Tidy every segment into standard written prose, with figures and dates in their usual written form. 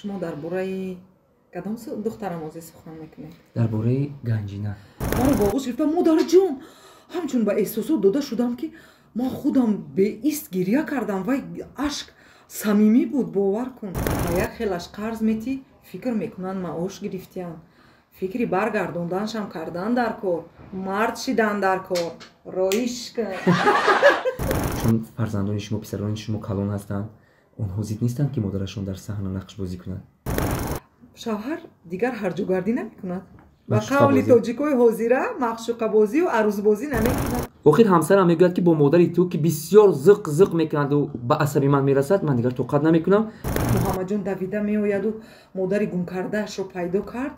شما در باره کدام دخترمازی سخن میکنید؟ در باره گنجینه. ما رو باغوش گرفتم مادر جون، همچون به احساسات داده شدم که ما خودم به ایست گریه کردم و اشک صمیمی بود. باور کن یک خیلش قرض میتی فکر میکنن معاش گرفتیم، فکری برگردوندنشم کردن در کار، مرد شدن در کار، رایش کن. چون فرزندان شما پسران شما کلان هستند، اونها زید نیستند که مادرشون در صحنه نقش بازی کنند. شوهر دیگر هرجوگردی نمیکند. با قول تاجیکای حاضره معشوقه بازی و عروس بازی نمیکند. آخر همسرم میگوید که با مادری تو که بسیار زق زق میکند و به عصبی من میرسد، من دیگر طاقت نمیکنم. محمد جان دویده میآید و مادری گم کرده اش رو پیدا کرد.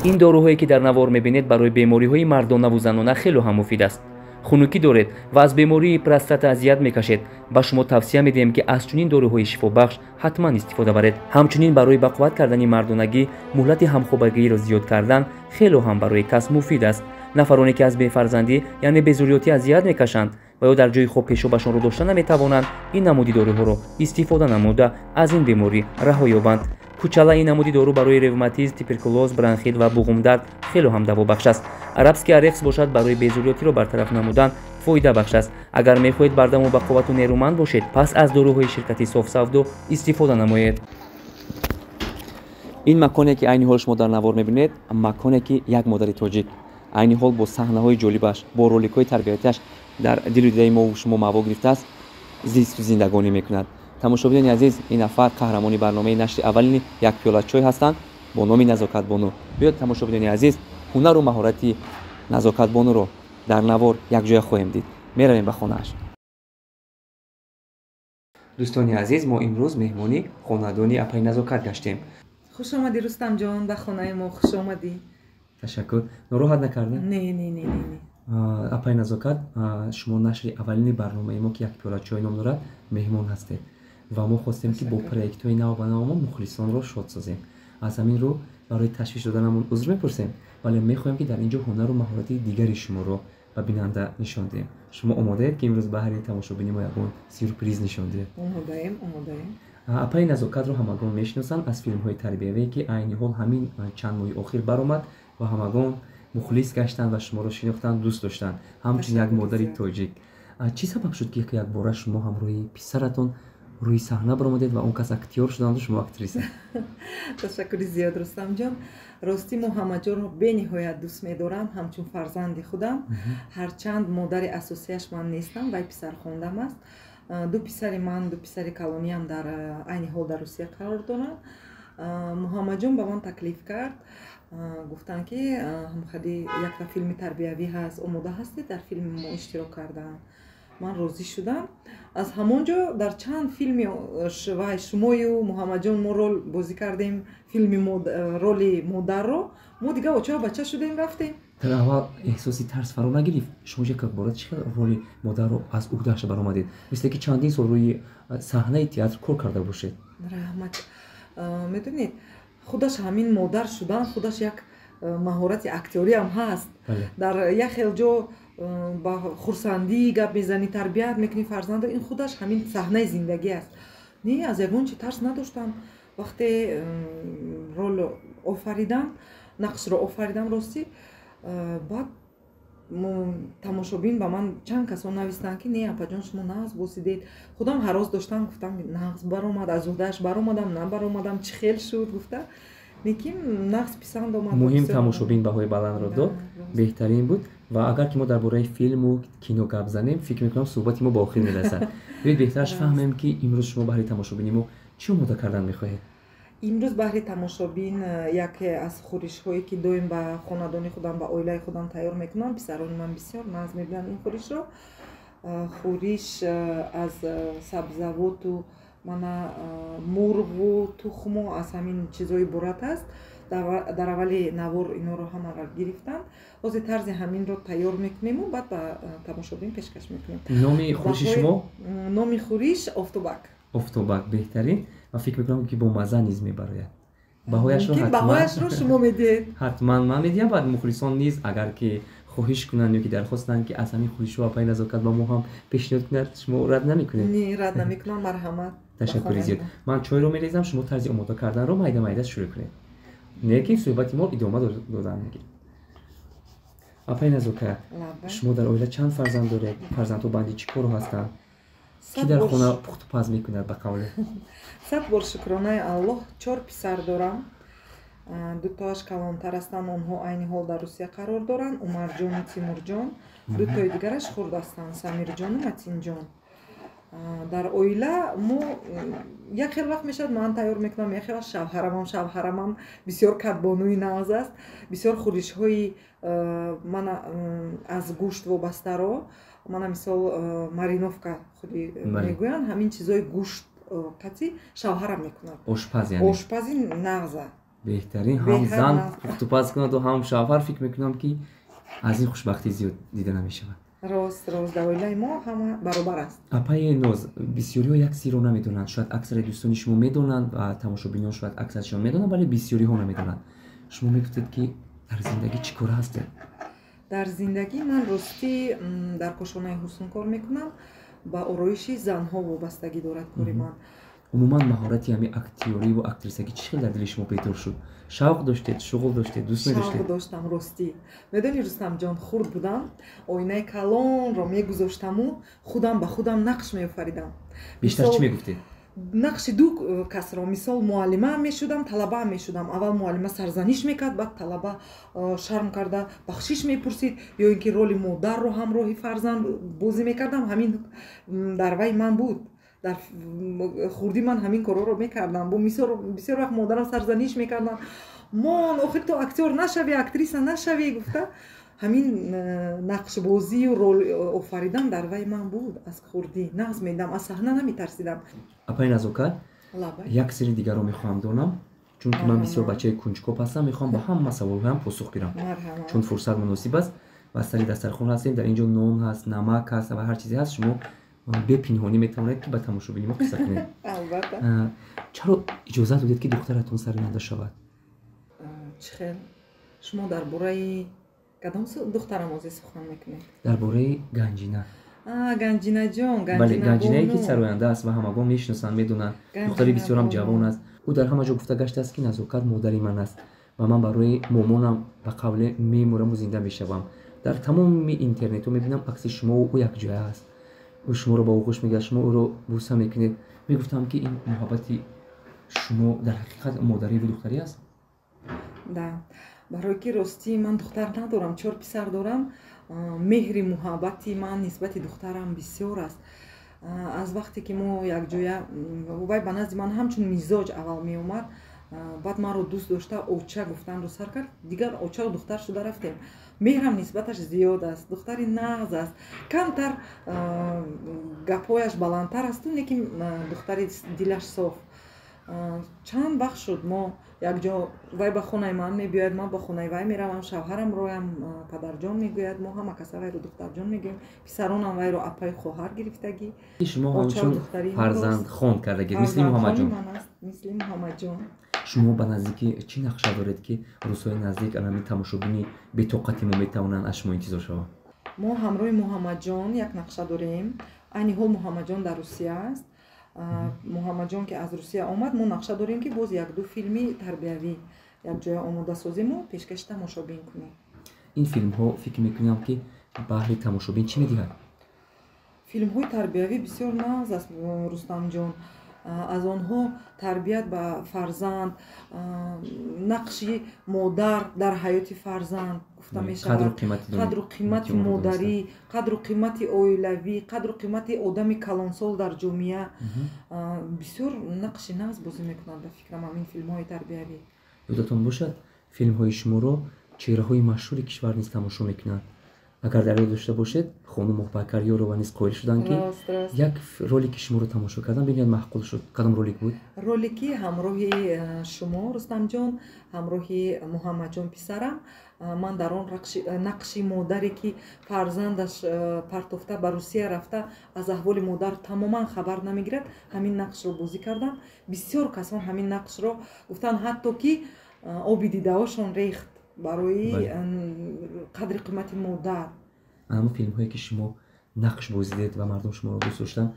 این داروهایی که در نوار میبینید برای بیماری‌های مردانه و زنانه خیلی هم مفید است. خنکی دارید و از بیماری پروستات اذیت میکشید، با شما توصیه میدیم که از چنین داروهای شفابخش حتما استفاده برید. همچنین برای بقوت کردن مردانگی مهلت همخوابگی را زیاد کردن خیلی هم برای کس مفید است. نفرانی که از بی‌فرزندی یعنی بی‌ذریتی اذیت میکشند و یا در جای خوب پیشوبشان را داشته نمیتوانند، این نمودی داروها را استفاده نموده از این بیماری رها یابند. کوچالا این نمودی دارو برای روماتیسم، توبرکولوز، برانخیت و بوغم درد خیلی هم دوا بخش است. عربسکی ارکس باشد برای بی‌ذریتی را برطرف نمودن فایده بخش است. اگر میخواهید بردم و بقوت و نیرومند باشید، پس از داروهای شرکتی سوفسافدو استفاده نمایید. این مکانی که عین حال شما در نوار میبینید، مکانی که یک مادر تاجیک عین حال با صحنه‌های جالبش، با رول‌های تربیتیش در دل و دیده ما و شما موا گرفته است، زیست و زندگانی میکند. تماشاچیان عزیز، این نفر قهرمانی برنامه نشر اولین یک پیاله چای هستند با نام نزاکت بانو. بیاید تماشاچیان عزیز، هنر و مهارت نزاکت بانو رو در نوار یک جای خواهیم دید. میرویم به خانه‌اش. دوستان عزیز، ما امروز مهمانی خانه‌دانی اپای نزاکت گشتیم. خوش آمدی رستم جان، به خانه ما خوش آمدی. تشکر. ناراحت نکردین؟ نه. اپای نزاکت شما نشر اولین برنامه ما که یک پیاله چای نام دارد مهمان هستید و ما خواستیم که با پروژه‌های نو و نو ما مخلصان را شاد سازیم. از همین رو برای تشویش دادنمون عذر می‌پرسیم، ولی می‌خوایم که در اینجا هنر و مهارت دیگری شما رو به بیننده نشان دهیم. شما آماده اید که امروز به هر تماشابین ما یکون سورپرایز نشان دهیم؟ آماده‌ایم. اپای نزاکت رو همگان میشناسن از فیلم‌های تربیوی که عین حال همین چند ماه اخیر برآمد و همگان مخلص گشتن و شما رو شناختن، دوست داشتن. همچنین یک مادر تاجیک. چی سبب شد که یک بار شما همراه پسرتون روی صحنه برآمدید و اون کس اکتیور شدند و شما اکتریسه؟ تشکر زیاد رستم جان. راستی محمد جان رو به نهایت دوست می‌دارم، همچون فرزند خودم. هرچند مادر اساسیش من نیستم و پسر خواندم است. دو پسر من، دو پسر کلانی هم در عین حال در روسیه قرار دارند. محمد جان به من تکلیف کرد، گفتن که همخدی یک فیلم تربیوی هست، آماده هستید در فیلم ما اشتراک کردن. من راضی شدم. از همونجا در چند فیلم و شما و محمد جان ما رول بازی کردیم، فیلم رول مادر رو ما دیگه بچه شدیم رفتیم. در اول احساسی ترس فرا نگرفت؟ شما یک بار چقدر رول مادر رو از عهده‌اش برآمدید؟ مثل که چندین سال روی صحنه تئاتر کار کرده باشید. رحمت. میدونید خودش همین مادر شدن خودش یک مهارت اکتوری هم هست. در یک خیلی جا با خرسندی گپ میزنی، تربیت میکنی فرزند، این خودش همین صحنه زندگی است. نه از یگون چی ترس نداشتم. وقتی رول آفریدم، نقش رو آفریدم راستی، بعد تماشابین با من چند کسان نوشتن که نه اپا جان شما نقص بوسیدید. خودم هراس داشتم، گفتم نقص برآمد، از عهده‌اش برآمدم نه برآمدم، چه خیل شد. گفته میگیم نقص پسند آمد. مهم تماشابین بهای بلند را داد، بهترین بود. و اگر که ما درباره فیلم و کینو گپ زنیم، فکر میکنم صحبت ما به آخر میرسد. ببینید بهترش فهمیم که امروز شما برای تماشابین ما چی آماده کردن میخواهید؟ امروز برای تماشابین یکی از خورش هایی که دویم به خاندان خودم، به عائله خودم تیار میکنم. پسران من بسیار ناز میبینن این خورش رو. خورش از سبزوات و مرغ و تخم و از همین چیزای برات است. در اول نوار اینا رو هم گرفتم. از طرز همین رو تیار میکنیم و بعد به تماشابین پیشکش میکنیم. نام خورش شما؟ نام خورش آفتابک. آفتابک بهترین و فکر میکنم که با مزه نیز میبراید. بهایش رو شما میدید. حتما من میدیم. بعد مخلصان نیز اگر که خواهش کنن یا که درخواست کنن که از همین خورش و اپای نزاکت با ما هم پیشنهاد کنن، شما رد نمیکنید؟ نه رد نمیکنم. مرحمت. ташаккури зиёд. ман чойро мерезам, шумо тарзи омода карданро майда шурӯъ кунед. не ки суҳбати мо идома додан мегирад. апай назока, шумо дар оила чанд фарзанд доред? фарзандҳо банди чӣ коро ҳастанд? ки дар хона пухту паз мекунад ба қавле? 100 бор шукронаи Аллоҳ, 4 писар дорам. Дутоаш калонтар ҳастанд, онҳо айни ҳол дар Русия қарор доранд. Умарҷону Тимурҷон. Дутои дигараш хурд ҳастанд, Самирҷону Матинҷон. дар оила мо як хел вақт мешавад ман тайёр мекунам, як хел вақт шавҳарамам бисёр кадбонуи нағз аст, бисёр хӯришҳои ман аз гӯшт вобастаро, мана мисол мариновка худи мегӯянд, ҳамин чизои гӯшт кати шавҳарам мекунад. ошпаз яъне ошпази нағза беҳтарин, ҳам зан пухтупаз кунаду ҳам шавҳар. фикр мекунам ки аз ин хушбахтӣ зиёд дида намешавад. рост дар оилаи мо ҳама баробар аст. апаи Ноз, бисёриҳо як сирро намедонанд. шояд аксари дӯстони шумо медонанд ва тамошобинон шояд аксаршон медонанд, вале бисёриҳо намедонанд. шумо мегуфтед ки дар зиндагӣ чӣ кор ҳастед? дар зиндагӣ ман ростӣ дар кошонаи ҳусын кор мекунам. ба ороиши занҳо вобастагӣ дорад кори ман. умуман маҳорати ҳами актёрӣ ва актрисагӣ чӣ хел дар дили шумо пайдо шуд? шавқ доштед, шуғл доштед, дӯст медоштед? шавқ доштам ростӣ. медонӣ Рустамҷон, хурд будам, оинаи калонро мегузоштаму худам ба худам нақш меофаридам. бештар чӣ мегуфтед? нақши ду касро, мисол муаллимаам мешудам, талабаам мешудам. аввал муаллима сарзаниш мекард, баъд талаба шарм карда бахшиш мепурсид, ё ин ки роли модарро ҳамроҳи фарзанд бозӣ мекардам. ҳамин дар вай ман буд. дар хурдӣ ман ҳамин корҳоро мекардам. бисёр вақт модарам сарзаниш мекардам, мон охир то актёр нашавӣ, актриса нашавӣ гуфта. ҳамин нақшбозию рол офаридан дар вай ман буд. аз хурдӣ нағз медам, аз саҳна наметарсидам. апай Назока, як сири дигарро мехоҳам донам, чунки ман бисёр бачаи кунҷкоп ҳастам, мехоҳам ба ҳама саволҳоям посух гирам. чун фурсат муносиб аст, ба сари дастархон ҳастем, дар ин ҷо нон ҳаст, намак ҳаст ва ҳар чизе ҳаст. шумо бепинҳонӣ метавонед ки ба тамошобини мо қисса кунед. албатта. чаро иҷозат додед ки духтаратон сарвианда шавад? чӣ хел шумо дар бораи кадом духтарамозе сухан мекунед? дар бораи Ганҷина. Ганҷинаҷон, бале, ганҷинае ки сарвоянда аст ва ҳамагон мешиносанд, медонанд. духтари бисёрам ҷавон аст. ӯ дар ҳама ҷо гуфта гашта ки Назокат модари ман аст ва ман барои момонам ба қавле мемураму зинда мешавам. дар тамоми интернетҳо мебинам акси шумо ӯ якҷоя аст. ӯ шуморо ба оғӯш мегӯяд, шумо ӯро буса мекунед. мегуфтам ки ин муҳаббати шумо дар ҳақиқат модариву духтарӣ аст? да, барои ки ростӣ ман духтар надорам, 4 писар дорам. меҳри муҳаббати ман нисбати духтарам бисёр аст. аз вақте ки мо якҷоя, вай ба назди ман ҳамчун мизоҷ аввал меомад, баъд маро дӯст дошта, оча гуфтанро сар кард, дигар очару духтар шуда рафтем. меҳрам нисбаташ зиёд аст, духтари нағз аст, камтар гапҳояш баландтар асту, лекин духтари дилаш соф. чанд вақт шуд мо якҷо, вай ба хонаи ман мебиёяд, ман ба хонаи вай меравам, шавҳарамроям падарҷон мегӯяд, мо ҳама каса вайро духтарҷон мегӯем, писаронам вайро апаи хоҳар гирифтагӣ. шумо ҳамчун фарзанд хон кардагид, мисли Муҳаммадҷон. мисли Муҳаммадҷон. шумо ба наздики чӣ нақша доред ки рӯзҳои наздик алами тамошобини бетоқати мо метавонанд аз шумо интизор шаванд? мо ҳамроҳи Муҳаммадҷон як нақша дорем. айни ҳол Муҳаммадҷон дар Русия аст. Муҳаммадҷон ки аз Русия омад, мо нақша дорем ки боз як ду филми тарбиявӣ якҷоя омода созему, пешкаши тамошобин кунем. ин филмҳо фикр мекунам ки баҳри тамошобин чӣ медиҳад? филмҳои тарбиявӣ бисёр нағз аст Рустамҷон. аз онҳо тарбият ба фарзанд, нақши модар дар ҳаёти фарзанд гуфта мешавад, қадру қимати модарӣ, қадру қимати оилавӣ, қадру қимати одами калонсол дар ҷомеа. бисёр нақши нағз бозӣ мекунад ба фикрам ҳамин филмҳои тарбиявӣ. ёдатон бошад филмҳои шуморо чеҳраҳои машҳури кишвар низ тамошо мекунанд. агар дар ёд дошта бошед, хонум Моҳбакар Ёрова низ қоил шуданд ки як ролики шуморо тамошо кардан бинед маъқул шуд. кадом ролик буд? ролики ҳамроҳи шумо Рустамҷон, ҳамроҳи Муҳаммадҷон писарам. ман дар он нақши модаре ки фарзандаш партофта ба Русия рафта, аз аҳволи модар тамоман хабар намегирад, ҳамин нақшро бозӣ кардам. бисёр касон ҳамин нақшро гуфтанд, ҳатто ки оби дидаҳошон рехт барои қадри қимати модар. ҳамон филмҳое ки шумо нақш бозидед ва мардум шуморо дӯст доштанд,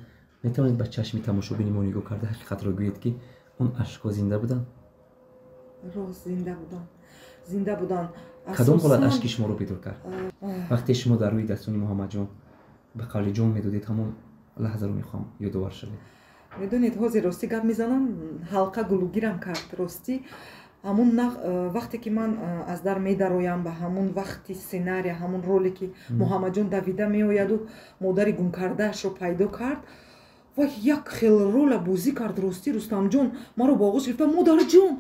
میتوانید با چشم تماشابین ما نگاه کرده حقیقت را گویید که اون اشک‌ها زنده بودن؟ راست زنده بودن. کدام حالت اشک شما رو بیدار کرد؟ وقتی شما در روی دستان محمد جان به قول جان میدادید همون لحظه رو میخوام یادآور شوید. میدونید حاضر راستی گپ میزنم حلقه گلوگیرم کرد راستی همون وقتی که من از در میدرایم به همون وقتی سیناری همون رولی که محمد جان دویده میآید و مادر گم کردهش رو پیدا کرد و یک خیلی رول بازی کرد راستی رستم جان ما رو با آغوش گرفت مادر جان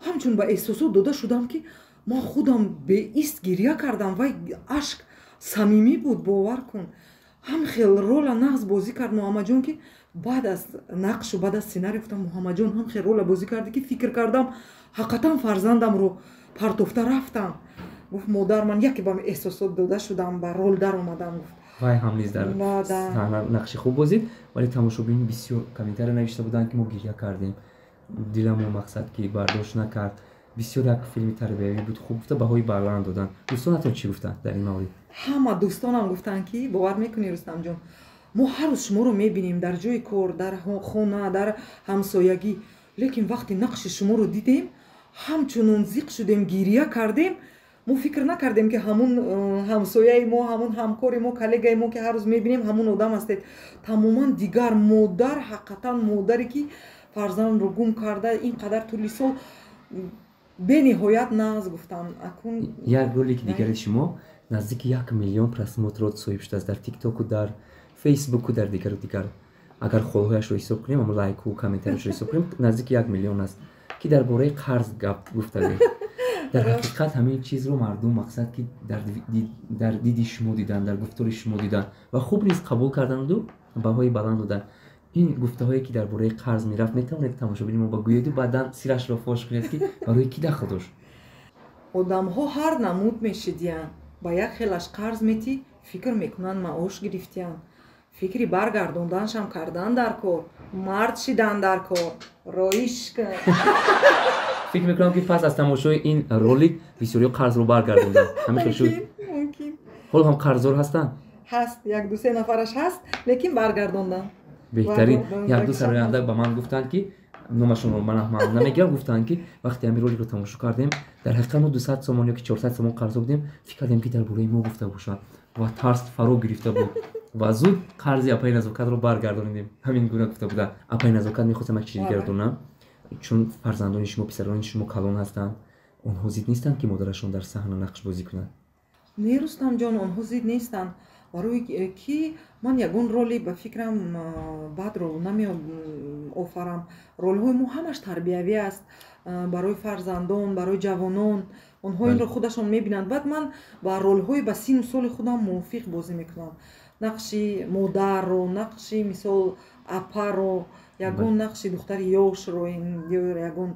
همچون به احساسات داده شدم که ما خودم به ایست گریه کردم و اشک صمیمی بود باور کن هم خیلی رول نقص بازی کرد محمد جان که بعد از نقش و بعد از سیناری گفتم محمد جان هم خیلی رول بازی کردی که فکر کردم حقیقتا فرزندم رو پرتوفته رفتم گفت مادر من یکی با احساسات داده شدم با رول در اومدم گفت وای هم نیز در نقش خوب بازید ولی تماشابین بسیار کامنتار نوشته بودن که ما گریه کردیم دلمو مقصد که برداشت نکرد بسیار یک فیلم تربیوی بود خوب گفته بهای بلند دادن دوستانتون چی گفتن در این مورد همه دوستانم گفتن که باور میکنی رستم جان ما هر روز شما رو میبینیم در جای کار در خونه در همسایگی لیکن وقتی نقش شما رو دیدیم همچنان زیق شدیم گریه کردیم ما فکر نکردیم که همون همسایه ما همون همکار ما کلیگای ما که هر روز میبینیم همون آدم هستید تماما دیگر مادر حقیقتا مادری که فرزند رو گم کرده اینقدر طول سال به نهایت ناز گفتم اکنون یک رولی که دیگر شما نزدیک 1 میلیون پراسموترات صاحب شده است در تیک تاک و در فیسبوک و در دیگر اگر خودهایش رو حساب کنیم اما لایک و کامنتارش رو حساب کنیم نزدیک 1 میلیون است که درباره قرض گپ گفتگو در حقیقت همین چیز رو مردم مقصد که در دیدی شما دیدن در گفتار شما دیدن و خوب نیست قبول کردن و بهای بلند دادن این گفته‌هایی که درباره قرض میرفت میتونید تماشابین ما بگویید و بعداً سیرش رو فاش کنید که برای کی دخل داشت آدم‌ها هر نمود میشدیان با یک خیلش قرض میتی فکر میکنن معاش گرفتیان فکری برگردوندنشم کردن در کار مرد شدن در کار رایش کن فکر میکنم که پس از تماشای این رولیک بسیاری قرض رو برگردوندن همین شد ممکن حالا هم قرضدار هستن هست یک دو سه نفرش هست لیکن برگردوندن بهترین یک دو سراینده با من گفتن که نامشون رو من نمیگم گفتن که وقتی همین رولیک رو تماشا کردیم در حقیقت ما 200 تومان یا که 400 تومان قرض بودیم فکر کردیم که درباره ما گفته باشن و ترس فرو گرفته بود و زود قرض اپای نزاکت رو برگردوندیم همین گونه گفته بودن اپای نزاکت میخواستم یک چیزی گردونم چون فرزندان شما پسران شما کلان هستند اونها زید نیستن که مادرشون در صحنه نقش بازی کنند نه رستم جان اونها زید نیستن برای کی من یگون رولی به فکرم بعد رو نمی آفرم رول های ما همش تربیوی است برای فرزندان برای جوانان اونها این رو خودشون میبینند بعد من با رول های به سین و سال خودم موافق بازی میکنم نقشی مادر رو نقشی مثال اپا رو یگون نقشی دختر یوش رو یگون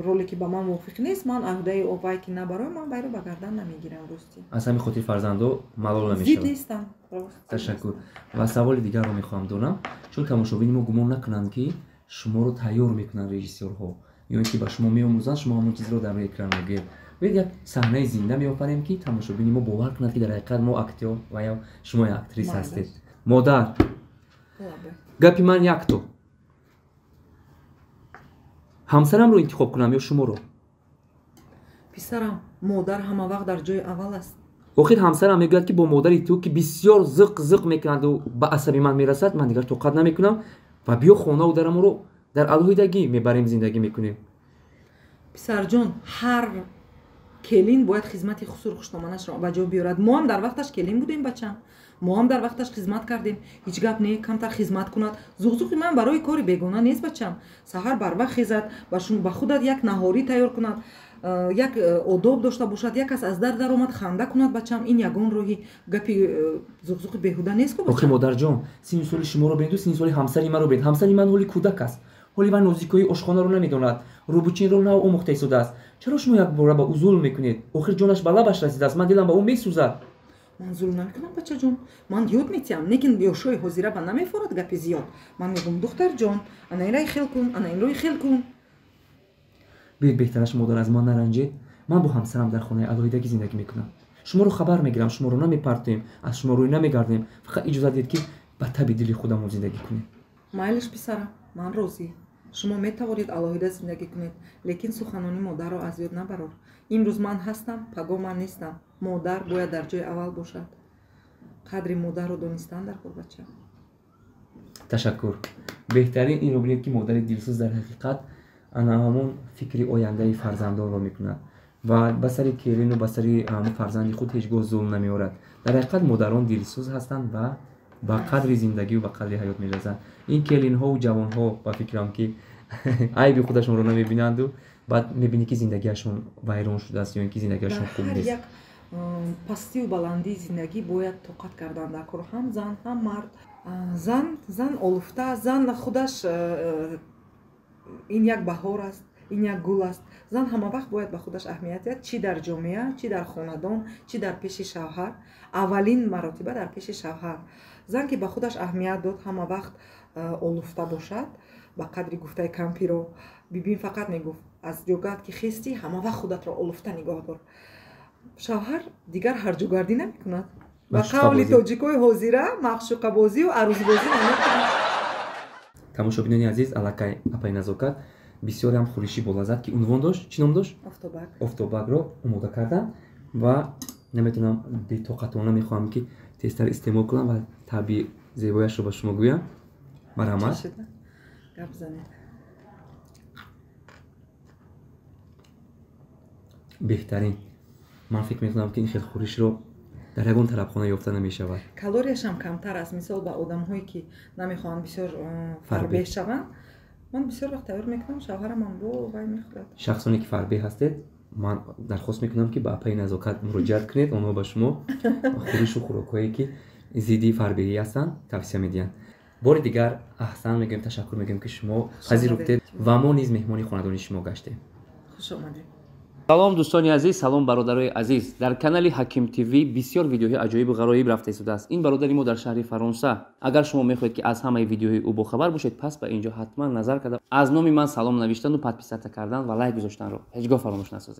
رولی که با من موافق نیست من عهده اوای که نبرای من باید به گردن نمیگیرم راستی اصلا می خاطر فرزندو ملال نمیشه زید نیستم تشکر و سوال دیگر رو میخوام دونم چون تماشابین ما گمان نکنند که شما رو تیار میکنن رژیسورها یا اینکه با شما میآموزن شما همون چیز رو در روی اکران میگید ببینید یک صحنه زنده میآفریم که تماشابین ما باور کنند که در حقیقت ما اکتور و یا شما اکتریس هستید مادر گپی من یک تو همسرم رو انتخاب کنم یا شما رو پسرم مادر همه وقت در جای اول است آخر همسرم میگوید که با مادری تو که بسیار زق میکنند و به عصبی من میرسد من دیگر طاقت نمیکنم و بیا خانه و درم رو در علوهیدگی میبریم زندگی میکنیم پسر جان هر کلین باید خدمت خسور خوشنامانش را به جا بیارد ما هم در وقتش کلین بودیم بچم ما هم در وقتش خدمت کردیم هیچ گپ نه کمتر خدمت کند زوغزوغی من برای کاری بیگانه نیست بچم سحر بر وقت خیزد به خودت یک نهاری تیار کند یک آداب داشته باشد یک کس از در آمد خنده کند بچم این یگان راهی گپی زوغزوغ بیهوده نیست که بچم آخه مادر جان سین سال شما رو ببین سین سال همسری من رو ببین همسری من حالی کودک است حالی من نازیکایی آشخانه رو نمیداند روبوچین رو نه آموخته شده است چرا شما یک بار با او ظلم میکنید آخر جانش به لبش رسیده است من دلم به او میسوزد من ظلم نمیکنم بچه جان من یاد میتیم لیکن بیاشوی حاضره به نمیفورد گپی زیاد من میگم دختر جان انا این رای خیل کن انا این روی خیل کن بید بهترش مادر از ما نرنجید من با همسرم در خانه علایدگی زندگی میکنم شما رو خبر میگیرم شما رو نمیپرتیم از شما روی نمیگردیم فقط اجازه دید که ба таби дили худамон зиндагӣ кунем. майлиш писарам, ман розӣ. шумо метавонед алоҳида зиндагӣ кунед, лекин суханони модарро аз ёд набарор. имрӯз ман ҳастам, паго ман нестам. модар бояд дар ҷои аввал бошад. қадри модарро донистан дар кор бача. ташаккур. беҳтарин инро бинед ки модари дилсӯз дар ҳақиқат ана ҳамон фикри ояндаи фарзандонро мекунад ва ба сари келину ба сари фарзанди худ ҳеҷ гоҳ зулм намеорад. дар ҳақиқат модарон дилсӯз ҳастанд ва ба қадри зиндагию ба қадри ҳаёт меразанд. ин келинҳоу ҷавонҳо ба фикрам ки айби худашонро намебинанду баъд мебинӣ ки зиндагиашон вайрон шудааст ё ин ки зиндагиашон хуб дар ҳар нест. як пастию баландии зиндагӣ бояд тоқат кардан дар кор, ҳам зан ҳам мард. зан олуфта, зан худаш ин як баҳор аст, ин як гул аст. зан ҳама вақт бояд ба худаш аҳамият диҳад, чӣ дар ҷомеа, чӣ дар хонадон, чӣ дар пеши шавҳар. аввалин маротиба дар пеши шавҳар. зан ки ба худаш аҳамият дод, ҳама вақт олуфта бошад, ба қадри гуфтаи кампиро бибин фақат мегуфт аз ҷогат ки хестӣ ҳама вақт худатро олуфта нигоҳ дор. шавҳар дигар ҳарҷугардӣ намекунад. ба қавли тоҷикои ҳозира маъшуқабозию арӯзбозӣ намекунад. тамошобинони азиз, аллакай апай назокат бисёрам хӯриши болаззат ки унвон дошт, чӣ ном дошт? офтобакро омода кардам ва наметавонам бетоқатона мехоҳам ки тезтар истеъмол кунам ва таби зебояшро ба шумо гӯям. марҳамат. гап занед. беҳтарин. ман фикр мекунам ки ин хел хӯришро дар ягон тарабхона ёфта намешавад. калорияшам камтар аст. мисол ба одамҳое ки намехоҳанд бисёр фарбеҳ шаванд, ман бисёр вақт тайёр мекунам, шавҳарам ам бо вай мехӯрад. шахсоне ки фарбеҳ ҳастед, ман дархост мекунам ки ба апаи назокат муроҷиат кунед. онҳо ба шумо хӯришу хӯрокҳое ки зидди фарбеҳӣ ҳастанд тавсия медиҳанд. бори дигар аҳсан мегӯем, ташаккур мегӯем ки шумо пазируфтед ва мо низ меҳмони хонадони шумо гаштем. хуш омадед. салом дӯстони азиз, салом бародарои азиз. дар канали Ҳаким ТВ бисёр видеоҳои аҷоибу ғароиб рафта истодааст. ин бародари мо дар шаҳри Фаронса. агар шумо мехоҳед ки аз ҳамаи видеоҳои ӯ бохабар бошед, пас ба инҷо ҳатман назар карда аз номи ман салом навиштану подписата кардан ва лайк гузоштанро ҳеҷ гоҳ фаромӯш насозед.